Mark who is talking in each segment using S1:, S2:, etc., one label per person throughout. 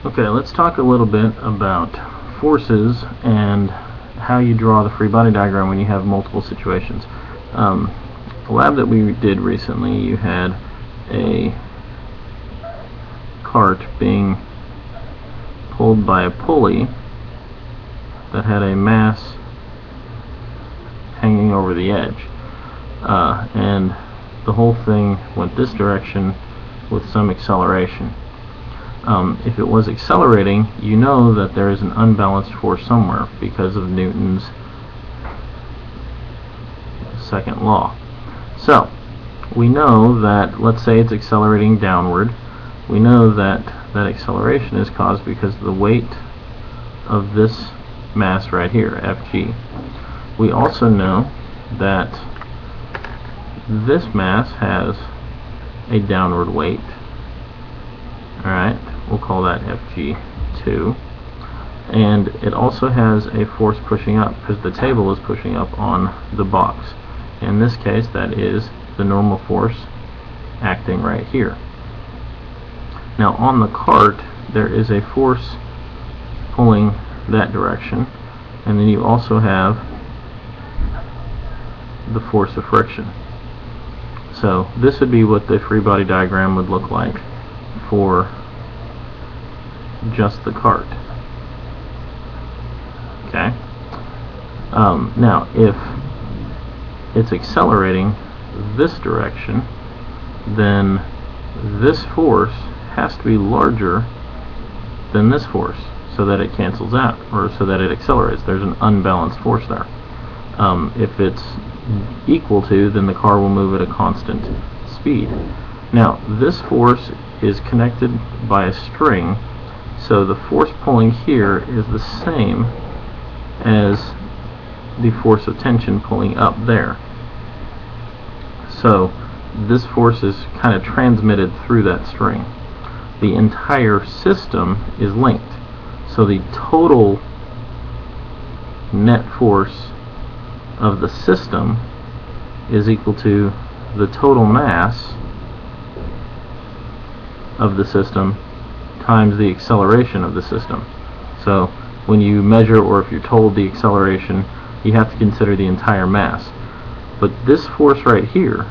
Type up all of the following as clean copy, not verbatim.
S1: Okay, let's talk a little bit about forces and how you draw the free body diagram when you have multiple situations. The lab that we did recently, you had a cart being pulled by a pulley that had a mass hanging over the edge, and the whole thing went this direction with some acceleration. If it was accelerating, you know that there is an unbalanced force somewhere because of Newton's second law. So we know that, let's say it's accelerating downward, we know that that acceleration is caused because of the weight of this mass right here, Fg. We also know that this mass has a downward weight. Alright, we'll call that Fg2. And it also has a force pushing up because the table is pushing up on the box. In this case, that is the normal force acting right here. Now on the cart, there is a force pulling that direction, and then you also have the force of friction. So this would be what the free body diagram would look like for just the cart. Okay. Now if it's accelerating this direction, then this force has to be larger than this force so that it cancels out, or so that it accelerates. There's an unbalanced force there. If it's equal to, then the car will move at a constant speed. Now this force is connected by a string, so the force pulling here is the same as the force of tension pulling up there. So this force is kind of transmitted through that string. The entire system is linked, so the total net force of the system is equal to the total mass of the system times the acceleration of the system. So when you measure, or if you're told the acceleration, you have to consider the entire mass. But this force right here,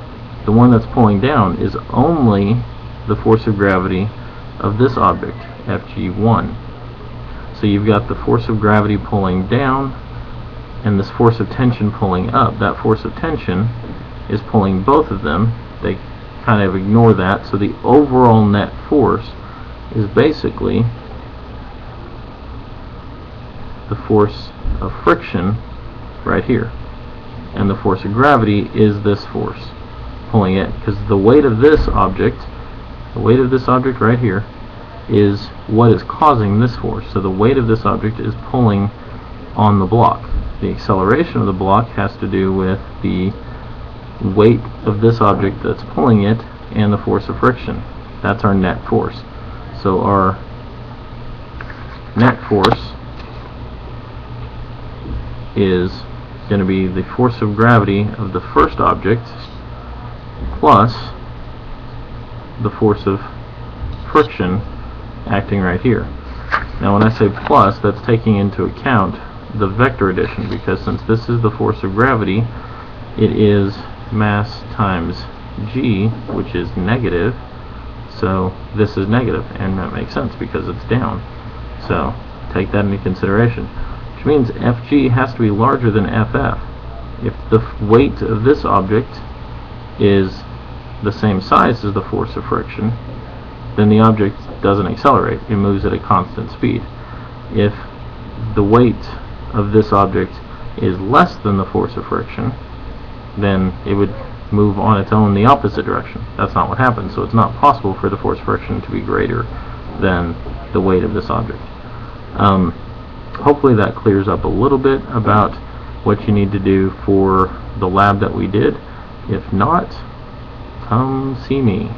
S1: the one that's pulling down, is only the force of gravity of this object, Fg1. So you've got the force of gravity pulling down and this force of tension pulling up. That force of tension is pulling both of them. They kind of ignore that, so the overall net force is basically the force of friction right here, and the force of gravity is this force pulling it, because the weight of this object right here is what is causing this force. So the weight of this object is pulling on the block. The acceleration of the block has to do with the weight of this object that's pulling it and the force of friction. That's our net force. So our net force is going to be the force of gravity of the first object plus the force of friction acting right here. Now when I say plus, that's taking into account the vector addition, because since this is the force of gravity, it is mass times g, which is negative, so this is negative, and that makes sense because it's down. So take that into consideration, which means Fg has to be larger than Ff. If the weight of this object is the same size as the force of friction, then the object doesn't accelerate, it moves at a constant speed. If the weight of this object is less than the force of friction, then it would move on its own the opposite direction. That's not what happens, so it's not possible for the force of friction to be greater than the weight of this object. Hopefully that clears up a little bit about what you need to do for the lab that we did. If not, come see me.